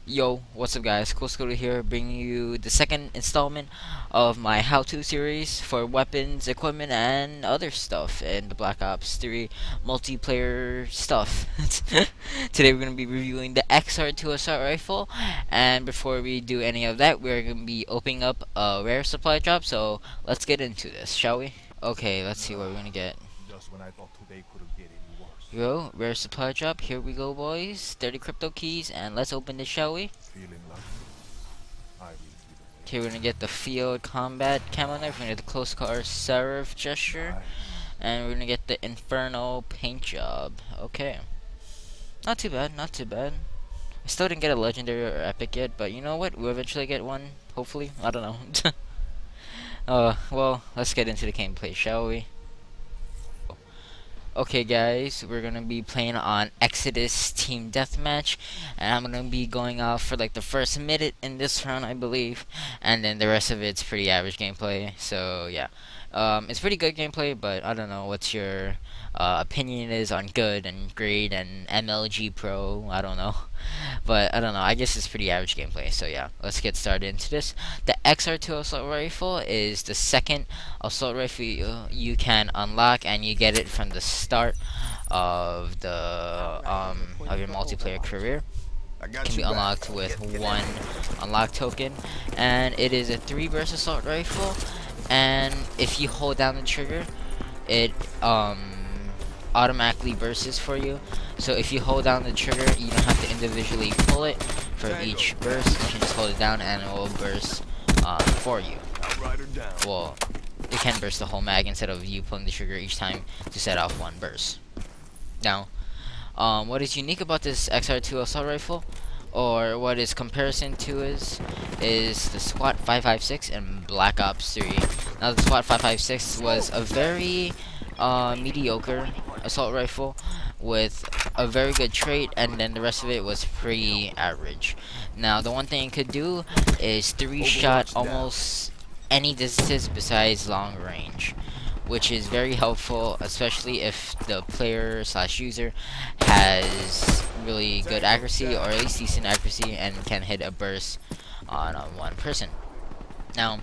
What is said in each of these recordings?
Yo, what's up guys, Cool Scooter here, bringing you the second installment of my how-to series for weapons, equipment, and other stuff in the Black Ops 3 multiplayer stuff. Today we're going to be reviewing the XR-2 assault rifle, and before we do any of that, we're going to be opening up a rare supply drop, so let's get into this, shall we? Okay, let's see what we're going to get. Just when I thought today couldn't get any worse. Yo, rare supply drop, here we go boys, 30 crypto keys, and let's open this, shall we? Feeling lucky. I will see the Okay, we're gonna get the field combat camo knife, we're gonna get the close car serif gesture, and we're gonna get the inferno paint job. Okay. Not too bad, not too bad. I still didn't get a legendary or epic yet, but you know what? We'll eventually get one, hopefully. I don't know. Well, let's get into the gameplay, shall we? Okay guys, we're gonna be playing on Exodus Team Deathmatch, and I'm gonna be going off for like the first minute in this round, I believe, and then the rest of it's pretty average gameplay. So yeah, it's pretty good gameplay, but I don't know what your opinion is on good and great and MLG Pro. I don't know, but I don't know. I guess it's pretty average gameplay. So yeah, let's get started into this. The XR-2 assault rifle is the second assault rifle you can unlock, and you get it from the start of the of your multiplayer career. Can be unlocked with one unlock token, and it is a 3-burst assault rifle, and if you hold down the trigger, it automatically bursts for you. So if you hold down the trigger, you don't have to individually pull it for each burst. You can just hold it down and it will burst for you. Well, it can burst the whole mag instead of you pulling the trigger each time to set off one burst. Now, what is unique about this XR-2 assault rifle, or what is comparison to is the SWAT 556 in Black Ops 3. Now the SWAT 556 was a very mediocre assault rifle with a very good trait, and then the rest of it was pretty average. Now the one thing it could do is 3-shot almost any distance besides long range, which is very helpful, especially if the player slash user has really good accuracy, or at least decent accuracy, and can hit a burst on one person. Now,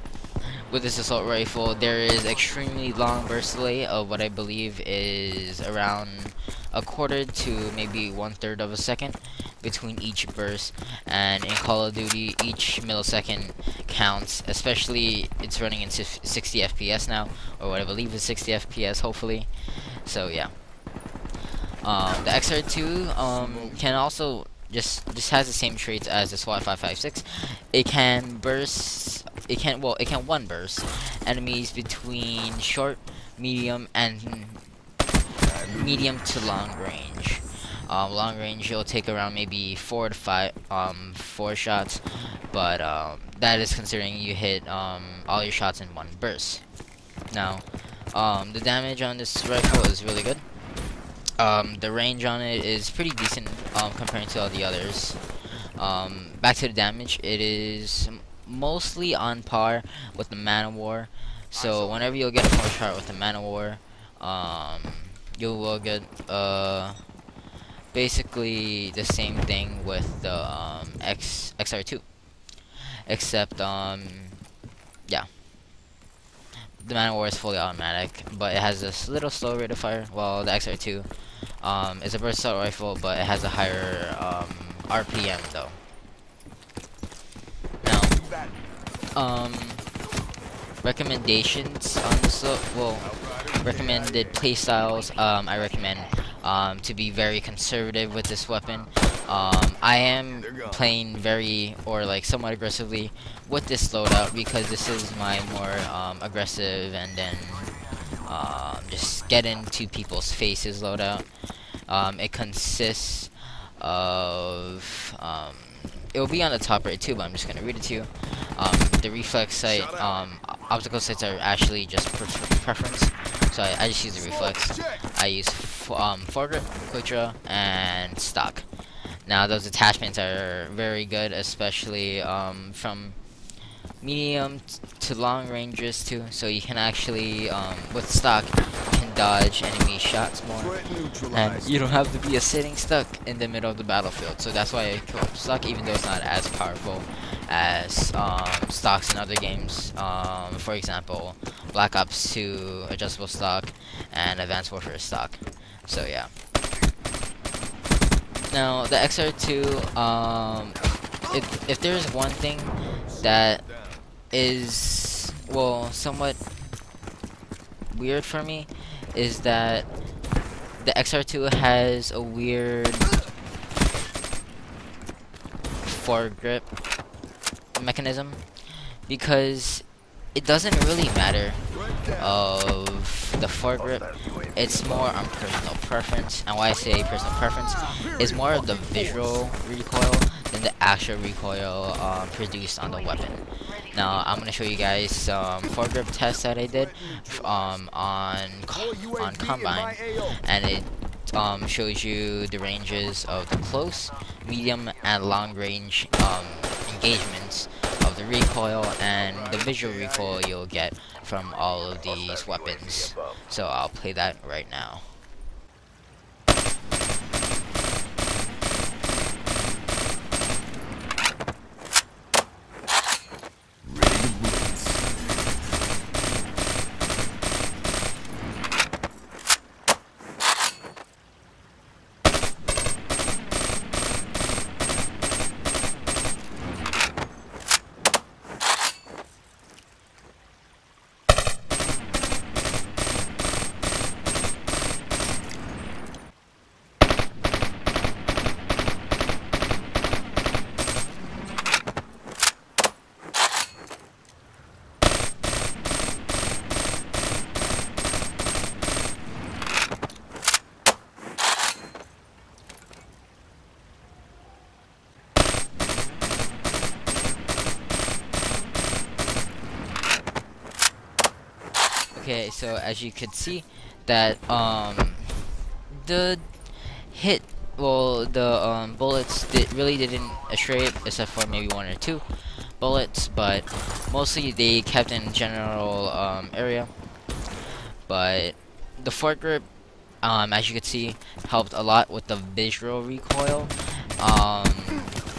with this assault rifle, there is extremely long burst delay of what I believe is around a quarter to maybe 1/3 of a second between each burst, and in Call of Duty each millisecond counts, especially it's running into 60 FPS now, or what I believe is 60 FPS hopefully. So yeah, the XR-2 can also just has the same traits as the SWAT 556. It can burst, it can one burst enemies between short, medium, and medium to long range. Long range you'll take around maybe 4 to 4 shots, but that is considering you hit all your shots in one burst. Now, the damage on this rifle is really good. The range on it is pretty decent comparing to all the others. Back to the damage, it is mostly on par with the Man of War. So whenever you'll get a 4-shot with the Man of War, you will get basically the same thing with the XR-2, except yeah, the Man of War is fully automatic, but it has this little slow rate of fire, while the XR-2 is a burst assault rifle, but it has a higher RPM though. Now, recommendations on this, recommended playstyles, I recommend to be very conservative with this weapon. I am playing somewhat aggressively with this loadout because this is my more aggressive and then just get into people's faces loadout. It consists of it will be on the top right too, but I'm just gonna read it to you. The reflex sight, obstacle sights are actually just preference, so I just use the reflex. I use foregrip, quickdraw, and stock. Now those attachments are very good, especially from medium to long ranges too. So you can actually with stock you can dodge enemy shots more, and you don't have to be sitting stuck in the middle of the battlefield. So that's why I kill stock, even though it's not as powerful as stocks in other games. For example, Black Ops 2 adjustable stock and Advanced Warfare stock. So yeah. Now the XR-2, if there's one thing that is, well, somewhat weird for me, is that the XR-2 has a weird foregrip mechanism, because it doesn't really matter of the foregrip. It's more on personal preference, and why I say personal preference is more of the visual recoil than the actual recoil produced on the weapon. Now I'm gonna show you guys some foregrip tests that I did on Combine, and it shows you the ranges of the close, medium, and long range engagements of the recoil and the visual recoil you'll get from all of these weapons. So I'll play that right now. Okay, so as you could see that the hit, well, the bullets really didn't astray it, except for maybe one or two bullets, but mostly they kept in general area. But the foregrip, as you could see, helped a lot with the visual recoil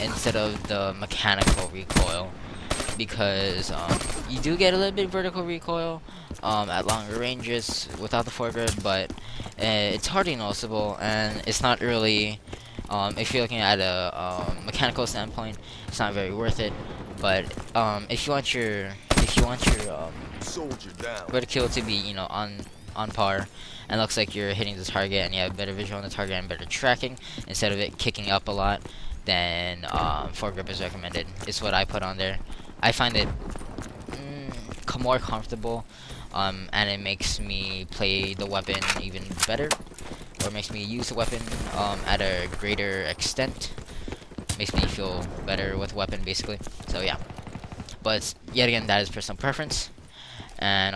instead of the mechanical recoil, because you do get a little bit vertical recoil at longer ranges without the foregrip, but it's hardly noticeable, and it's not really, if you're looking at a mechanical standpoint, it's not very worth it. But if you want your vertical to be, you know, on par, and looks like you're hitting the target and you have better visual on the target and better tracking instead of it kicking up a lot, then foregrip is recommended. It's what I put on there. I find it more comfortable, and it makes me play the weapon even better, or makes me use the weapon at a greater extent. Makes me feel better with weapon, basically. So yeah, but yet again, that is personal preference. And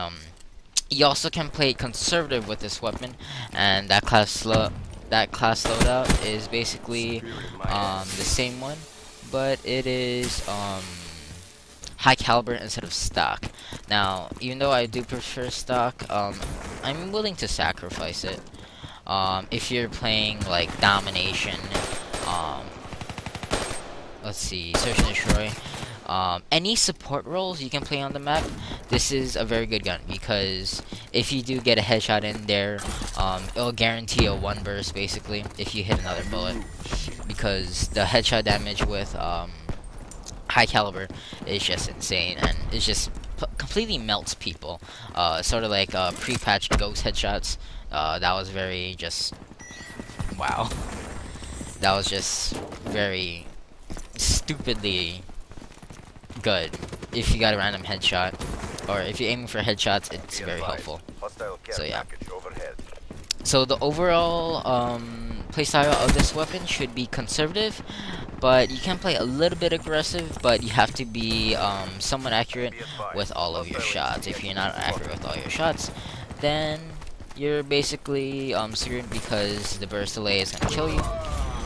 you also can play conservative with this weapon, and that class loadout is basically the same one, but it is high caliber instead of stock. Now, even though I do prefer stock, I'm willing to sacrifice it. If you're playing like domination, let's see, search and destroy, any support roles you can play on the map, this is a very good gun, because if you do get a headshot in there, it'll guarantee a one burst basically if you hit another bullet, because the headshot damage with high caliber is just insane, and it just completely melts people. Sort of like pre-patched ghost headshots. That was very just wow. That was just very stupidly good. If you got a random headshot, or if you're aiming for headshots, it's very helpful. So yeah. So the overall playstyle of this weapon should be conservative, but you can play a little bit aggressive, but you have to be somewhat accurate with all of your shots. If you're not accurate with all your shots, then you're basically screwed, because the burst delay is gonna kill you.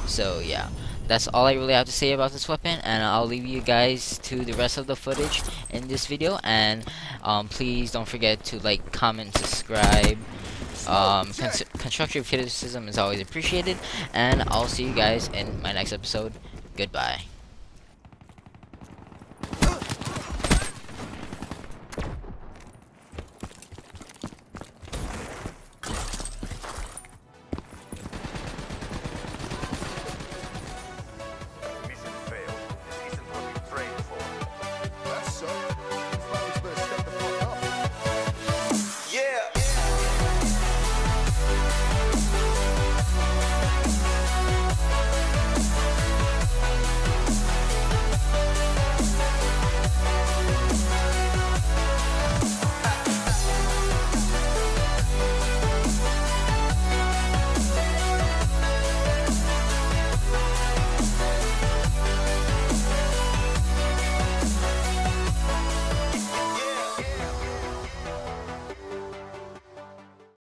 So yeah, that's all I really have to say about this weapon, and I'll leave you guys to the rest of the footage in this video. And please don't forget to like, comment, subscribe, Constructive criticism is always appreciated, and I'll see you guys in my next episode. Goodbye.